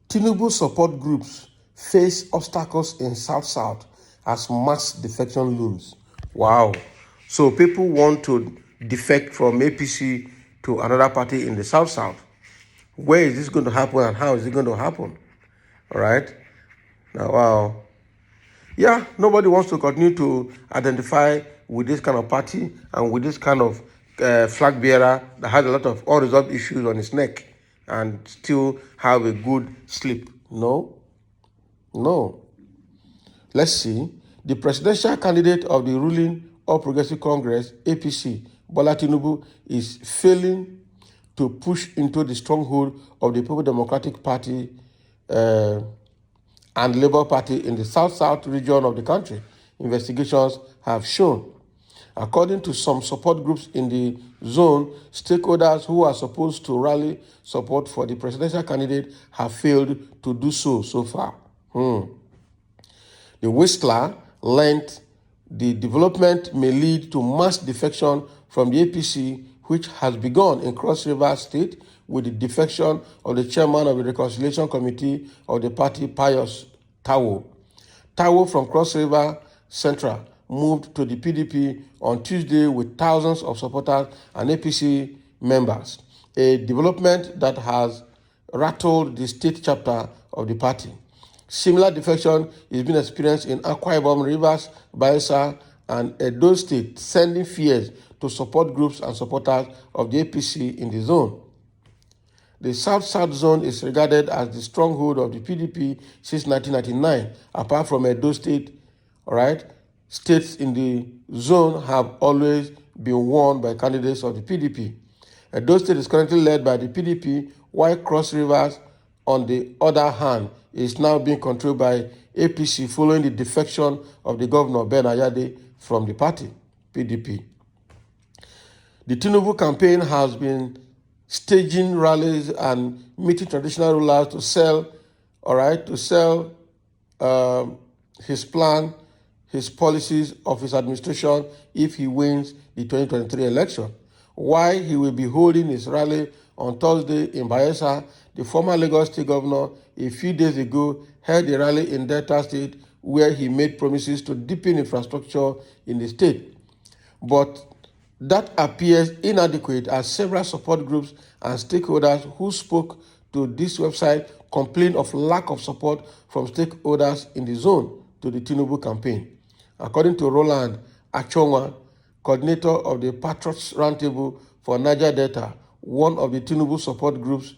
Tinubu support groups face obstacles in South-South as mass defection looms. Wow. So people want to defect from APC to another party in the South-South. Where is this going to happen and how is it going to happen? All right. Now, wow. Yeah, nobody wants to continue to identify with this kind of party and with this kind of flag bearer that has a lot of unresolved issues on his neck and still have a good sleep. No, no. Let's see. The presidential candidate of the ruling All Progressive Congress, APC, Bola Tinubu, is failing to push into the stronghold of the People Democratic Party and Labour Party in the South-South region of the country, investigations have shown. According to some support groups in the zone, stakeholders who are supposed to rally support for the presidential candidate have failed to do so far. The Whistler learned the development may lead to mass defection from the APC, which has begun in Cross River State with the defection of the chairman of the Reconciliation Committee of the party, Pius Tawo. Tawo from Cross River Central moved to the PDP on Tuesday with thousands of supporters and APC members, a development that has rattled the state chapter of the party. Similar defection is being experienced in Akwa Ibom, Rivers, Bayelsa, and Edo State, sending fears to support groups and supporters of the APC in the zone. The South-South zone is regarded as the stronghold of the PDP since 1999. Apart from Edo State, all right, states in the zone have always been won by candidates of the PDP. Edo State is currently led by the PDP, while Cross Rivers, on the other hand, is now being controlled by APC following the defection of the governor, Ben Ayade, from the party, PDP. The Tinubu campaign has been staging rallies and meeting traditional rulers to sell, his plan, his policies of his administration if he wins the 2023 election. While he will be holding his rally on Thursday in Bayelsa, the former Lagos State governor a few days ago held a rally in Delta State where he made promises to deepen infrastructure in the state. But that appears inadequate as several support groups and stakeholders who spoke to this website complained of lack of support from stakeholders in the zone to the Tinubu campaign. According to Roland Achonwa, coordinator of the Patriots Roundtable for Niger Delta, one of the Tinubu support groups,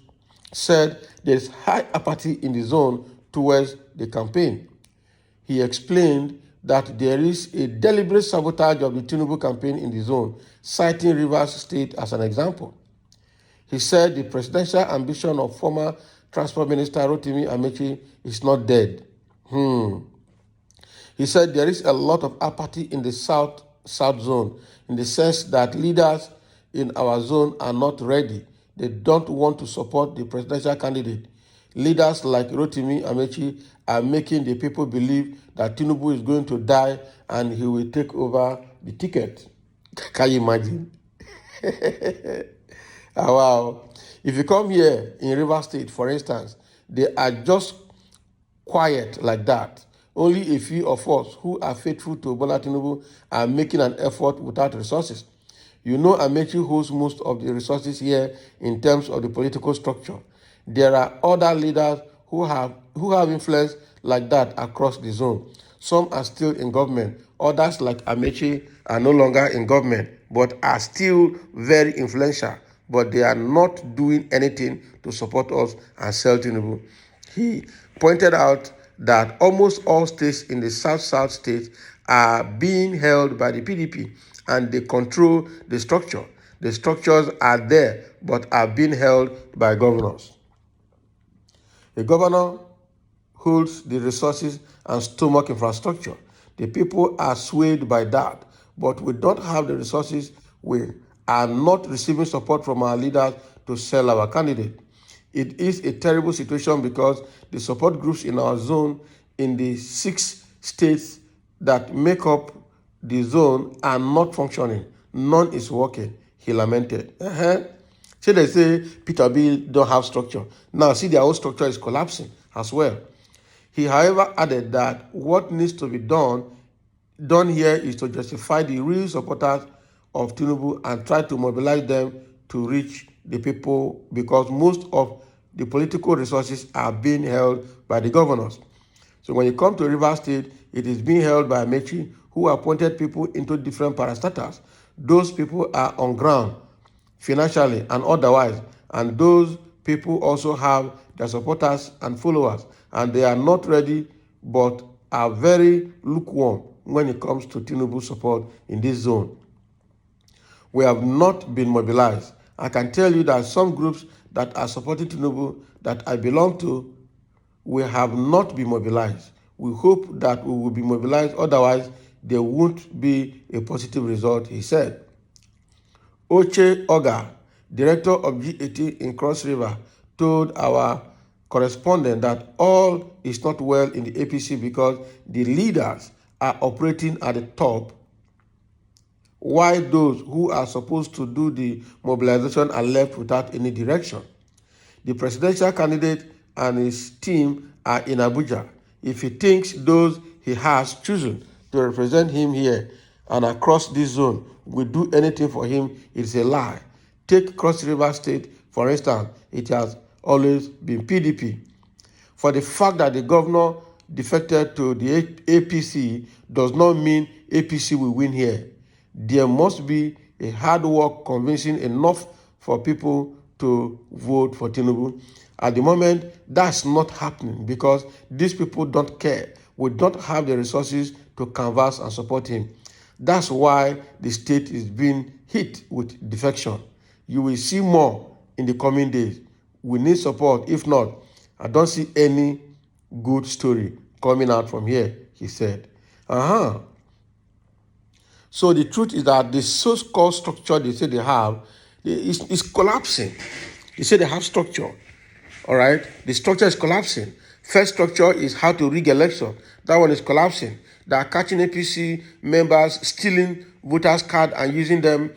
said there is high apathy in the zone towards the campaign. He explained that there is a deliberate sabotage of the Tinubu campaign in the zone, citing Rivers State as an example. He said the presidential ambition of former Transport Minister Rotimi Amechi is not dead. He said there is a lot of apathy in the South zone, in the sense that leaders in our zone are not ready. They don't want to support the presidential candidate. Leaders like Rotimi Amechi are making the people believe that Tinubu is going to die and he will take over the ticket. Can you imagine? Wow. If you come here in River State, for instance, they are just quiet like that. Only a few of us who are faithful to Bola Tinubu are making an effort without resources. You know, Amechi holds most of the resources here in terms of the political structure. There are other leaders who have influence like that across the zone. Some are still in government. Others, like Amechi, are no longer in government, but are still very influential. But they are not doing anything to support us and sell Tinubu. He pointed out that almost all states in the South states are being held by the PDP and they control the structure. The structures are there but are being held by governors. The governor holds the resources and stomach infrastructure. The people are swayed by that, but we don't have the resources. We are not receiving support from our leaders to sell our candidate. It is a terrible situation because the support groups in our zone in the 6 states that make up the zone are not functioning. None is working. he lamented. So they say Peter Bill don't have structure. Now see their own structure is collapsing as well. He, however, added that what needs to be done here is to justify the real supporters of Tinubu and try to mobilize them to reach the people, because most of the political resources are being held by the governors. So when it comes to Rivers State, it is being held by Mechi, who appointed people into different parastatals. Those people are on ground financially and otherwise, and those people also have their supporters and followers, and they are not ready but are very lukewarm when it comes to Tinubu support in this zone. We have not been mobilized. I can tell you that some groups that are supporting Tinubu that I belong to, we have not been mobilized. We hope that we will be mobilized, otherwise there won't be a positive result, he said. Oche Oga, director of G80 in Cross River, told our correspondent that all is not well in the APC because the leaders are operating at the top, while those who are supposed to do the mobilization are left without any direction. The presidential candidate and his team are in Abuja. If he thinks those he has chosen to represent him here and across this zone will do anything for him, it's a lie. Take Cross River State, for instance. It has always been PDP. For the fact that the governor defected to the APC does not mean APC will win here. There must be a hard work convincing enough for people to vote for Tinubu. At the moment, that's not happening because these people don't care. We don't have the resources to canvass and support him. That's why the state is being hit with defection. You will see more in the coming days. We need support. If not, I don't see any good story coming out from here, he said. So the truth is that the so-called structure they say they have is collapsing. They say they have structure. All right? The structure is collapsing. First structure is how to rig election. That one is collapsing. They are catching APC members stealing voters' card and using them,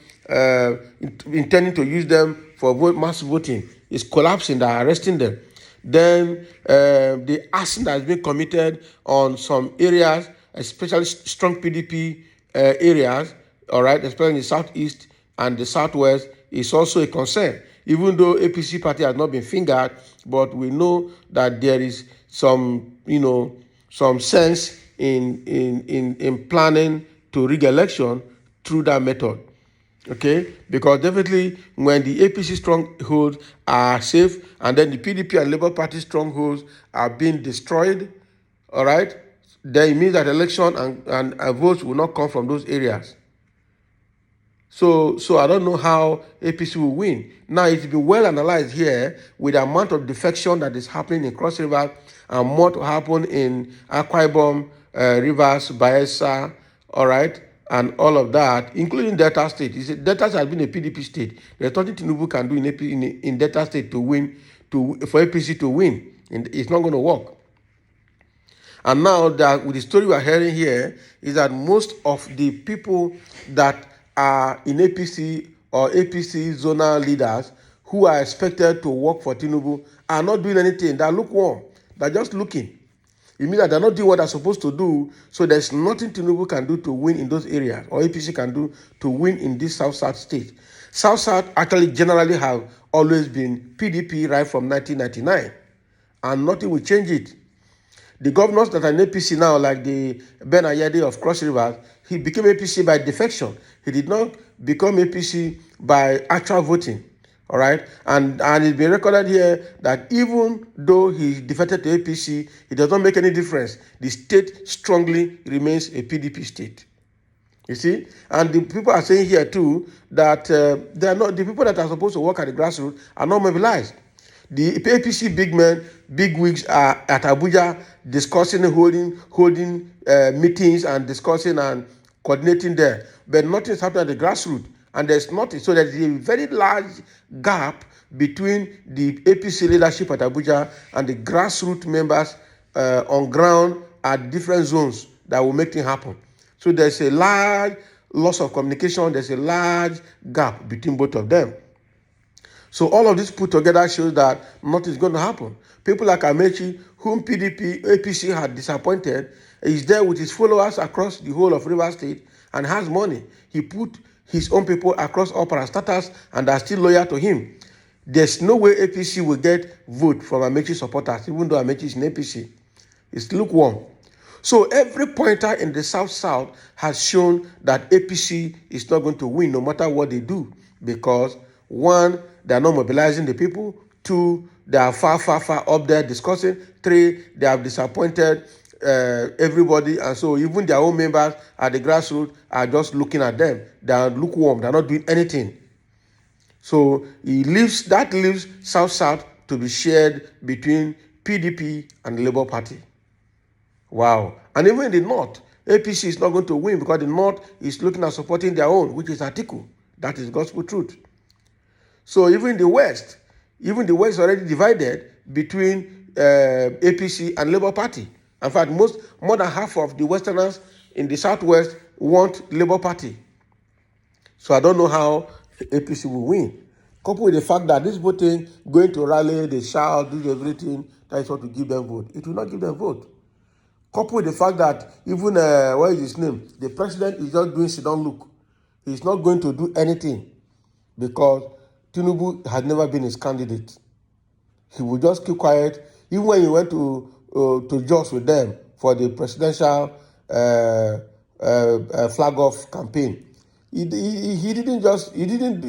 intending to use them for mass voting. It's collapsing. They are arresting them. Then the arson that has been committed on some areas, especially strong PDP areas, all right, especially in the southeast and the southwest, is also a concern. Even though APC party has not been fingered, but we know that there is some, some sense in planning to rig election through that method. Okay, because definitely when the APC strongholds are safe and then the PDP and Labour Party strongholds are being destroyed, all right, then it means that election and votes will not come from those areas. So I don't know how APC will win. Now, it's been well analyzed here with the amount of defection that is happening in Cross River and more to happen in Akwa Ibom, Rivers, Bayelsa, all right, and all of that, including Delta State. Delta has been a PDP state. There's nothing Tinubu can do in Delta State to win, for APC to win. And it's not going to work. And now that with the story we're hearing here is that most of the people that are in APC or APC zonal leaders who are expected to work for Tinubu are not doing anything. They're lukewarm. They're just looking. It means that they're not doing what they're supposed to do, so there's nothing Tinubu can do to win in those areas, or APC can do to win in this South-South state. South-South actually generally have always been PDP right from 1999, and nothing will change it. The governors that are in APC now, like the Ben Ayade of Cross River, he became APC by defection. He did not become APC by actual voting. All right, and it's been recorded here that even though he defected to APC, it does not make any difference. The state strongly remains a PDP state. You see, and the people are saying here too that they are not, the people that are supposed to work at the grassroots are not mobilized. The APC big men, big wigs are at Abuja discussing, holding meetings and discussing and coordinating there, but nothing is happening at the grassroots. And there's nothing. So there's a very large gap between the APC leadership at Abuja and the grassroots members on ground at different zones that will make things happen. So there's a large loss of communication. There's a large gap between both of them. So all of this put together shows that nothing is going to happen. People like Amechi, whom PDP, APC had disappointed, is there with his followers across the whole of Rivers State and has money. He put his own people across all parastatals and are still loyal to him. There's no way APC will get vote from Amechi supporters, even though Amechi is in APC. It's lukewarm. So every pointer in the South has shown that APC is not going to win no matter what they do, because one, they are not mobilizing the people. Two, they are far up there discussing. Three, they have disappointed everybody, and so even their own members at the grassroots are just looking at them. They are lukewarm. They are not doing anything. So that leaves South to be shared between PDP and the Labour Party. Wow. And even in the North, APC is not going to win because the North is looking at supporting their own, which is Atiku. That is gospel truth. So even the West is already divided between APC and Labour Party. In fact, more than half of the Westerners in the Southwest want Labour Party. So I don't know how APC will win. Coupled with the fact that this voting, going to rally, they shout, do everything, that is what will give them vote. It will not give them vote. Coupled with the fact that even, what is his name? The president is just doing sit-down look. He's not going to do anything because Tinubu had never been his candidate. He will just keep quiet. Even when he went to Jos with them for the presidential flag-off campaign, he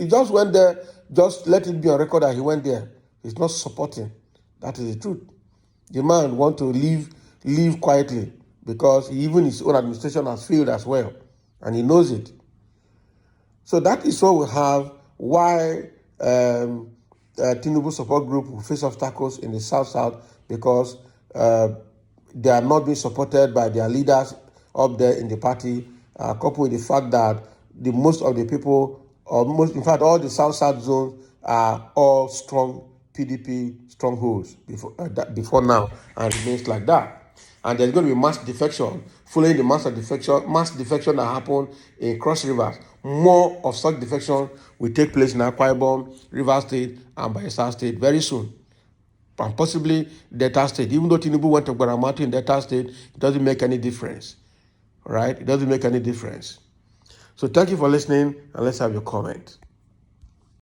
just went there, just let it be on record that he went there. He's not supporting. That is the truth. The man want to leave quietly because even his own administration has failed as well, and he knows it. So that is what we have. Why Tinubu support group will face obstacles in the South because they are not being supported by their leaders up there in the party, coupled with the fact that most of the people, in fact, all the South zones are all strong PDP strongholds before now, and remains like that. And there's going to be mass defection, following the mass defection that happened in Cross Rivers. More of such defection will take place in Akwa Ibom, Rivers State, and Bayelsa State very soon. And possibly Delta State. Even though Tinubu went to Gwaramatu in Delta State, it doesn't make any difference. Right? It doesn't make any difference. So thank you for listening, and let's have your comment.